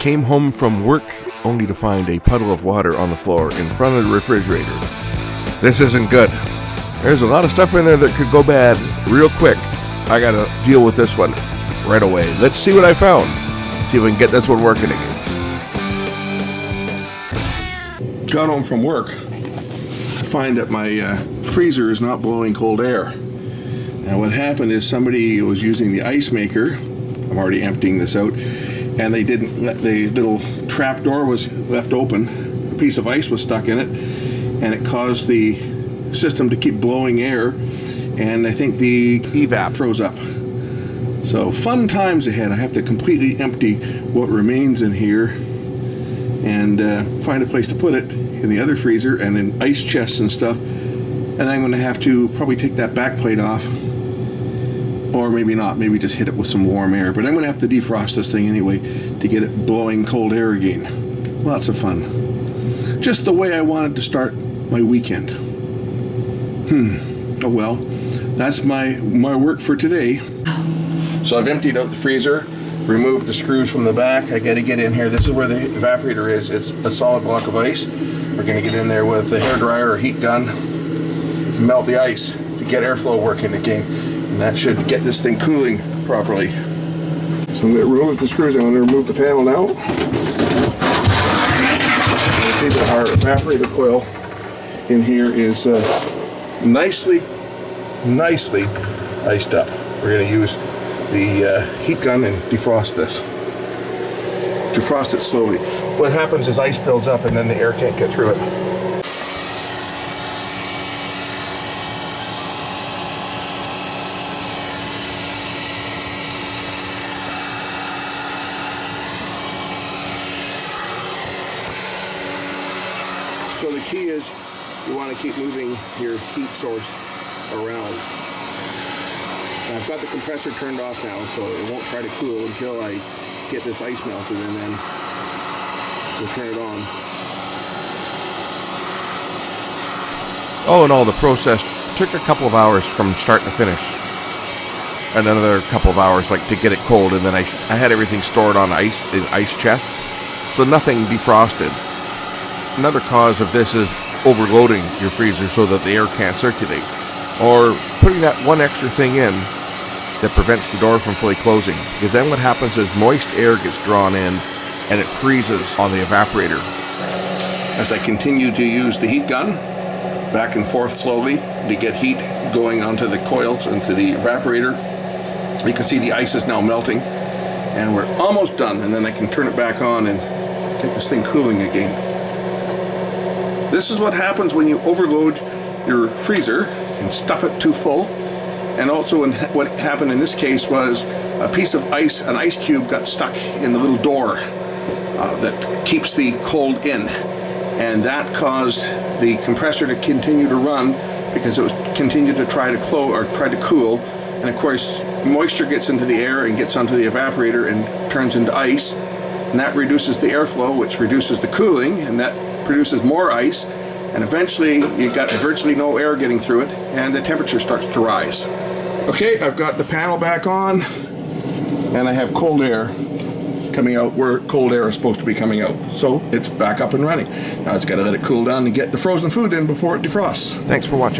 Came home from work only to find a puddle of water on the floor in front of the refrigerator. This isn't good. There's a lot of stuff in there that could go bad real quick. I gotta deal with this one right away. Let's see what I found. See if we can get this one working again. Got home from work. I find that my freezer is not blowing cold air. Now what happened is somebody was using the ice maker. I'm already emptying this out. And they didn't let the little trap door was left open. A piece of ice was stuck in it, and it caused the system to keep blowing air, and I think the evap froze up. So fun times ahead. I have to completely empty what remains in here and find a place to put it in the other freezer and in ice chests and stuff. And then I'm going to have to probably take that back plate off. Or maybe not, maybe just hit it with some warm air. But I'm going to have to defrost this thing anyway to get it blowing cold air again. Lots of fun. Just the way I wanted to start my weekend. Oh well, that's my work for today. So I've emptied out the freezer, removed the screws from the back. I got to get in here. This is where the evaporator is. It's a solid block of ice. We're going to get in there with the hairdryer or heat gun, melt the ice to get airflow working again. And that should get this thing cooling properly. So I'm going to remove the screws. I'm going to remove the panel now. You see that our evaporator coil in here is nicely iced up. We're going to use the heat gun and defrost this. Defrost it slowly. What happens is ice builds up and then the air can't get through it. So the key is you want to keep moving your heat source around. Now I've got the compressor turned off now, so it won't try to cool until I get this ice melted, and then we'll turn it on. All in all, the process took a couple of hours from start to finish. And another couple of hours to get it cold, and then I had everything stored on ice in ice chests, so nothing defrosted. Another cause of this is overloading your freezer so that the air can't circulate, or putting that one extra thing in that prevents the door from fully closing, because then what happens is moist air gets drawn in and it freezes on the evaporator. As I continue to use the heat gun back and forth slowly to get heat going onto the coils, into the evaporator, you can see the ice is now melting, and we're almost done, and then I can turn it back on and take this thing cooling again. This is what happens when you overload your freezer and stuff it too full. And also what happened in this case was a piece of ice, an ice cube got stuck in the little door that keeps the cold in. And that caused the compressor to continue to run because it was continued to try to close or try to cool. And of course, moisture gets into the air and gets onto the evaporator and turns into ice. And that reduces the airflow, which reduces the cooling, and that produces more ice, and eventually you've got virtually no air getting through it, and the temperature starts to rise. Okay, I've got the panel back on, and I have cold air coming out where cold air is supposed to be coming out. So it's back up and running. Now it's got to let it cool down and get the frozen food in before it defrosts. Thanks for watching.